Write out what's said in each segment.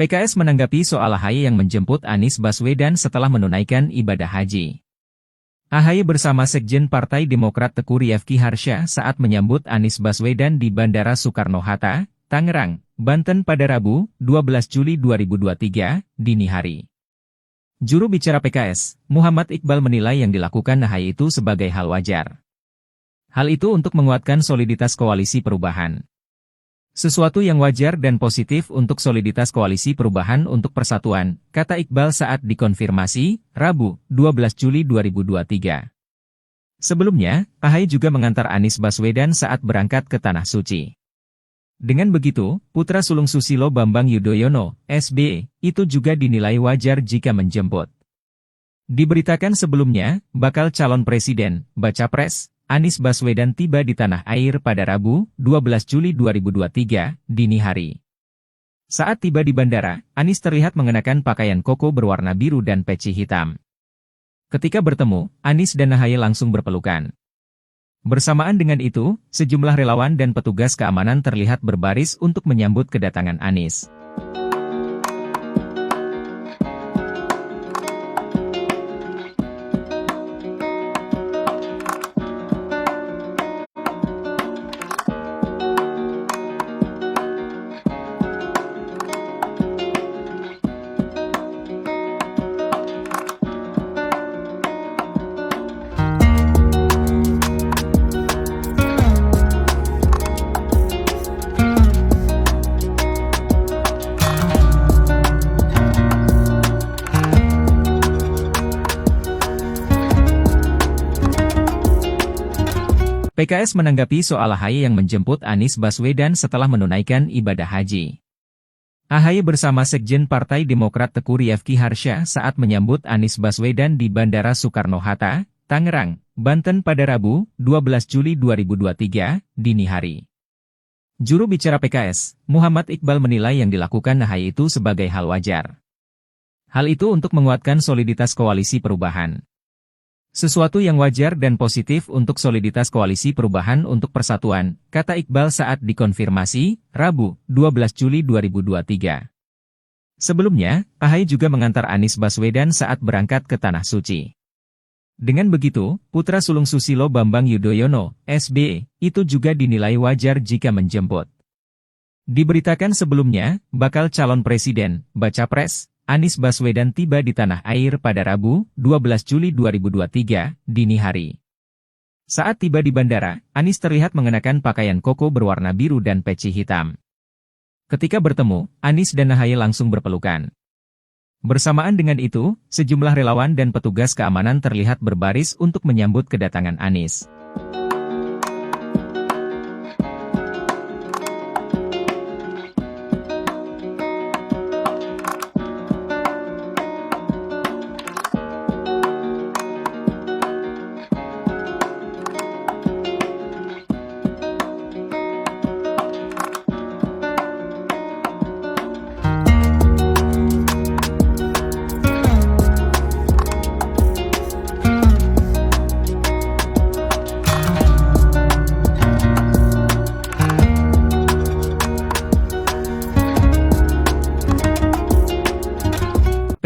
PKS menanggapi soal AHY yang menjemput Anies Baswedan setelah menunaikan ibadah haji. AHY bersama Sekjen Partai Demokrat Teguh Rifki Harsha saat menyambut Anies Baswedan di Bandara Soekarno-Hatta, Tangerang, Banten pada Rabu, 12 Juli 2023, dini hari. Juru bicara PKS, Muhammad Iqbal menilai yang dilakukan AHY itu sebagai hal wajar. Hal itu untuk menguatkan soliditas koalisi perubahan. Sesuatu yang wajar dan positif untuk soliditas koalisi perubahan untuk persatuan, kata Iqbal saat dikonfirmasi, Rabu, 12 Juli 2023. Sebelumnya, AHY juga mengantar Anies Baswedan saat berangkat ke Tanah Suci. Dengan begitu, putra sulung Susilo Bambang Yudhoyono, SB, itu juga dinilai wajar jika menjemput. Diberitakan sebelumnya, bakal calon presiden, baca pres, Anies Baswedan tiba di tanah air pada Rabu, 12 Juli 2023, dini hari. Saat tiba di bandara, Anies terlihat mengenakan pakaian koko berwarna biru dan peci hitam. Ketika bertemu, Anies dan AHY langsung berpelukan. Bersamaan dengan itu, sejumlah relawan dan petugas keamanan terlihat berbaris untuk menyambut kedatangan Anies. PKS menanggapi soal AHY yang menjemput Anies Baswedan setelah menunaikan ibadah haji. AHY bersama Sekjen Partai Demokrat Teguh Rifki Harsha saat menyambut Anies Baswedan di Bandara Soekarno-Hatta, Tangerang, Banten pada Rabu, 12 Juli 2023, dini hari. Juru bicara PKS, Muhammad Iqbal menilai yang dilakukan AHY itu sebagai hal wajar. Hal itu untuk menguatkan soliditas koalisi perubahan. Sesuatu yang wajar dan positif untuk soliditas koalisi perubahan untuk persatuan, kata Iqbal saat dikonfirmasi, Rabu, 12 Juli 2023. Sebelumnya, AHY juga mengantar Anies Baswedan saat berangkat ke Tanah Suci. Dengan begitu, putra sulung Susilo Bambang Yudhoyono, SB, itu juga dinilai wajar jika menjemput. Diberitakan sebelumnya, bakal calon presiden, baca pres, Anies Baswedan tiba di tanah air pada Rabu, 12 Juli 2023, dini hari. Saat tiba di bandara, Anies terlihat mengenakan pakaian koko berwarna biru dan peci hitam. Ketika bertemu, Anies dan AHY langsung berpelukan. Bersamaan dengan itu, sejumlah relawan dan petugas keamanan terlihat berbaris untuk menyambut kedatangan Anies.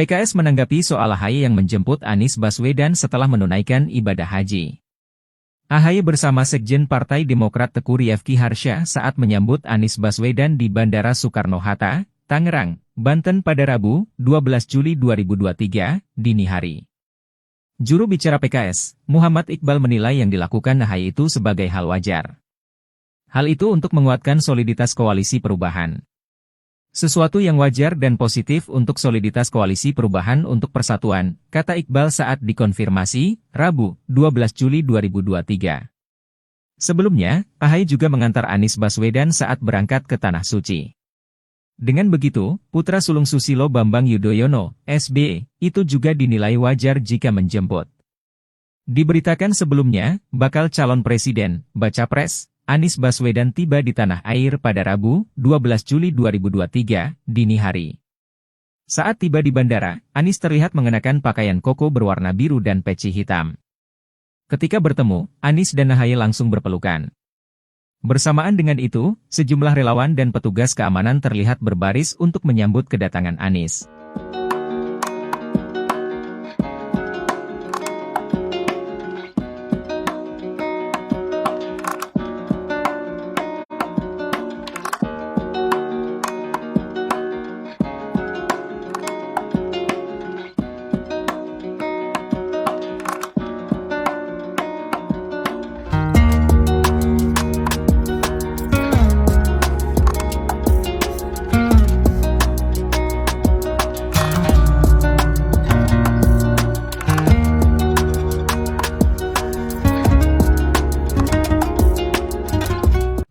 PKS menanggapi soal AHY yang menjemput Anies Baswedan setelah menunaikan ibadah haji. AHY bersama Sekjen Partai Demokrat Teguh Rifki Harsha saat menyambut Anies Baswedan di Bandara Soekarno-Hatta, Tangerang, Banten pada Rabu, 12 Juli 2023, dini hari. Juru bicara PKS, Muhammad Iqbal menilai yang dilakukan AHY itu sebagai hal wajar. Hal itu untuk menguatkan soliditas koalisi perubahan. Sesuatu yang wajar dan positif untuk soliditas koalisi perubahan untuk persatuan, kata Iqbal saat dikonfirmasi, Rabu, 12 Juli 2023. Sebelumnya, AHY juga mengantar Anies Baswedan saat berangkat ke Tanah Suci. Dengan begitu, putra sulung Susilo Bambang Yudhoyono, SB, itu juga dinilai wajar jika menjemput. Diberitakan sebelumnya, bakal calon presiden, baca pres, Anies Baswedan tiba di tanah air pada Rabu, 12 Juli 2023, dini hari. Saat tiba di bandara, Anies terlihat mengenakan pakaian koko berwarna biru dan peci hitam. Ketika bertemu, Anies dan AHY langsung berpelukan. Bersamaan dengan itu, sejumlah relawan dan petugas keamanan terlihat berbaris untuk menyambut kedatangan Anies.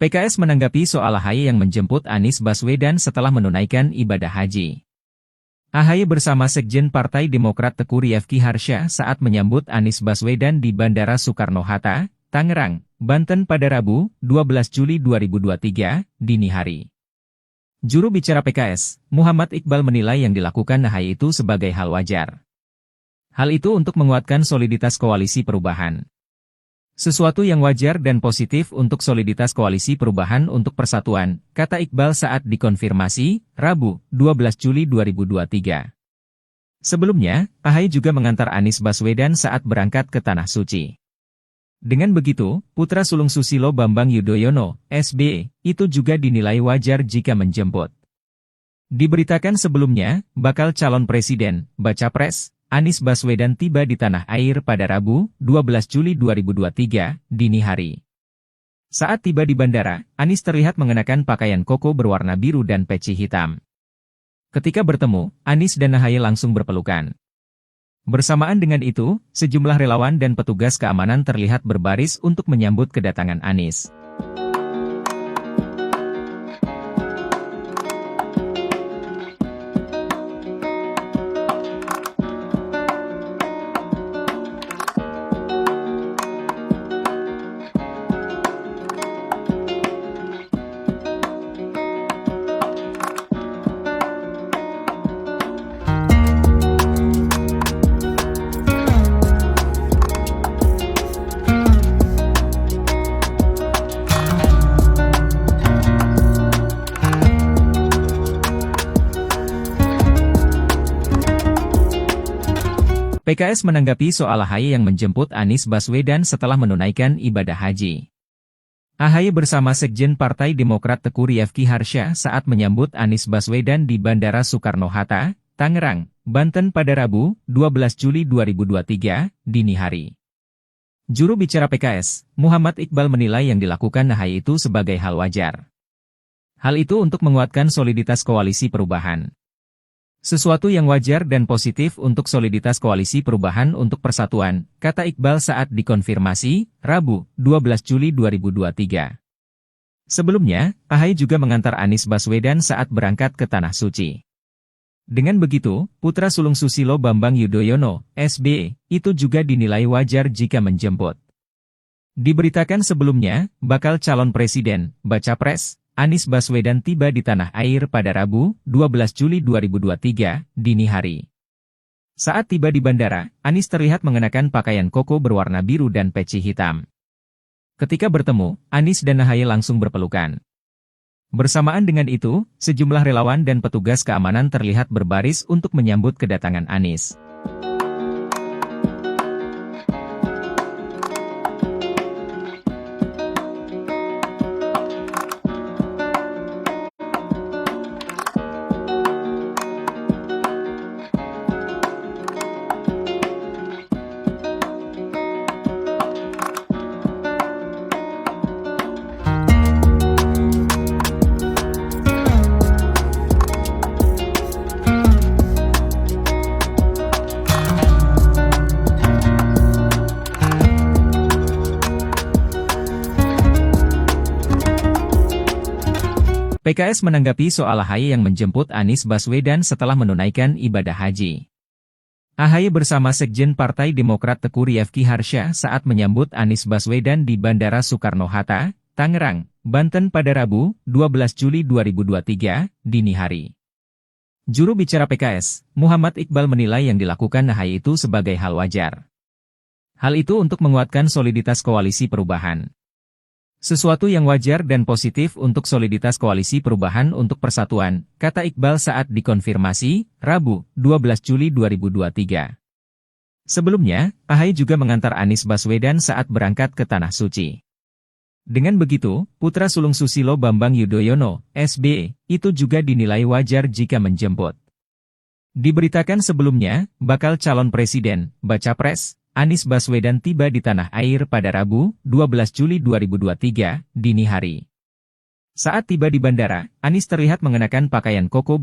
PKS menanggapi soal AHY yang menjemput Anies Baswedan setelah menunaikan ibadah haji. AHY bersama Sekjen Partai Demokrat Teku Riyefki Harsha saat menyambut Anies Baswedan di Bandara Soekarno-Hatta, Tangerang, Banten pada Rabu, 12 Juli 2023, dini hari. Juru bicara PKS, Muhammad Iqbal menilai yang dilakukan AHY itu sebagai hal wajar. Hal itu untuk menguatkan soliditas koalisi perubahan. Sesuatu yang wajar dan positif untuk soliditas koalisi perubahan untuk persatuan, kata Iqbal saat dikonfirmasi, Rabu, 12 Juli 2023. Sebelumnya, AHY juga mengantar Anies Baswedan saat berangkat ke Tanah Suci. Dengan begitu, putra sulung Susilo Bambang Yudhoyono, SBY, itu juga dinilai wajar jika menjemput. Diberitakan sebelumnya, bakal calon presiden, baca pres, Anies Baswedan tiba di tanah air pada Rabu, 12 Juli 2023, dini hari. Saat tiba di bandara, Anies terlihat mengenakan pakaian koko berwarna biru dan peci hitam. Ketika bertemu, Anies dan AHY langsung berpelukan. Bersamaan dengan itu, sejumlah relawan dan petugas keamanan terlihat berbaris untuk menyambut kedatangan Anies. PKS menanggapi soal AHY yang menjemput Anies Baswedan setelah menunaikan ibadah haji. AHY bersama Sekjen Partai Demokrat Teku Riyefki Harsha saat menyambut Anies Baswedan di Bandara Soekarno-Hatta, Tangerang, Banten pada Rabu, 12 Juli 2023, dini hari. Juru bicara PKS, Muhammad Iqbal menilai yang dilakukan AHY itu sebagai hal wajar. Hal itu untuk menguatkan soliditas koalisi perubahan. Sesuatu yang wajar dan positif untuk soliditas koalisi perubahan untuk persatuan, kata Iqbal saat dikonfirmasi, Rabu, 12 Juli 2023. Sebelumnya, AHY juga mengantar Anies Baswedan saat berangkat ke Tanah Suci. Dengan begitu, putra sulung Susilo Bambang Yudhoyono, SBY, itu juga dinilai wajar jika menjemput. Diberitakan sebelumnya, bakal calon presiden, baca pres, Anies Baswedan tiba di tanah air pada Rabu, 12 Juli 2023, dini hari. Saat tiba di bandara, Anies terlihat mengenakan pakaian koko berwarna biru dan peci hitam. Ketika bertemu, Anies dan AHY langsung berpelukan. Bersamaan dengan itu, sejumlah relawan dan petugas keamanan terlihat berbaris untuk menyambut kedatangan Anies. PKS menanggapi soal AHY yang menjemput Anies Baswedan setelah menunaikan ibadah haji. AHY bersama Sekjen Partai Demokrat Teku Riyefki Harsha saat menyambut Anies Baswedan di Bandara Soekarno-Hatta, Tangerang, Banten pada Rabu, 12 Juli 2023, dini hari. Juru bicara PKS, Muhammad Iqbal menilai yang dilakukan AHY itu sebagai hal wajar. Hal itu untuk menguatkan soliditas koalisi perubahan. Sesuatu yang wajar dan positif untuk soliditas Koalisi Perubahan untuk Persatuan, kata Iqbal saat dikonfirmasi, Rabu, 12 Juli 2023. Sebelumnya, AHY juga mengantar Anies Baswedan saat berangkat ke Tanah Suci. Dengan begitu, putra sulung Susilo Bambang Yudhoyono, SB, itu juga dinilai wajar jika menjemput. Diberitakan sebelumnya, bakal calon presiden, Baca Pres, Anies Baswedan tiba di tanah air pada Rabu, 12 Juli 2023, dini hari. Saat tiba di bandara, Anies terlihat mengenakan pakaian koko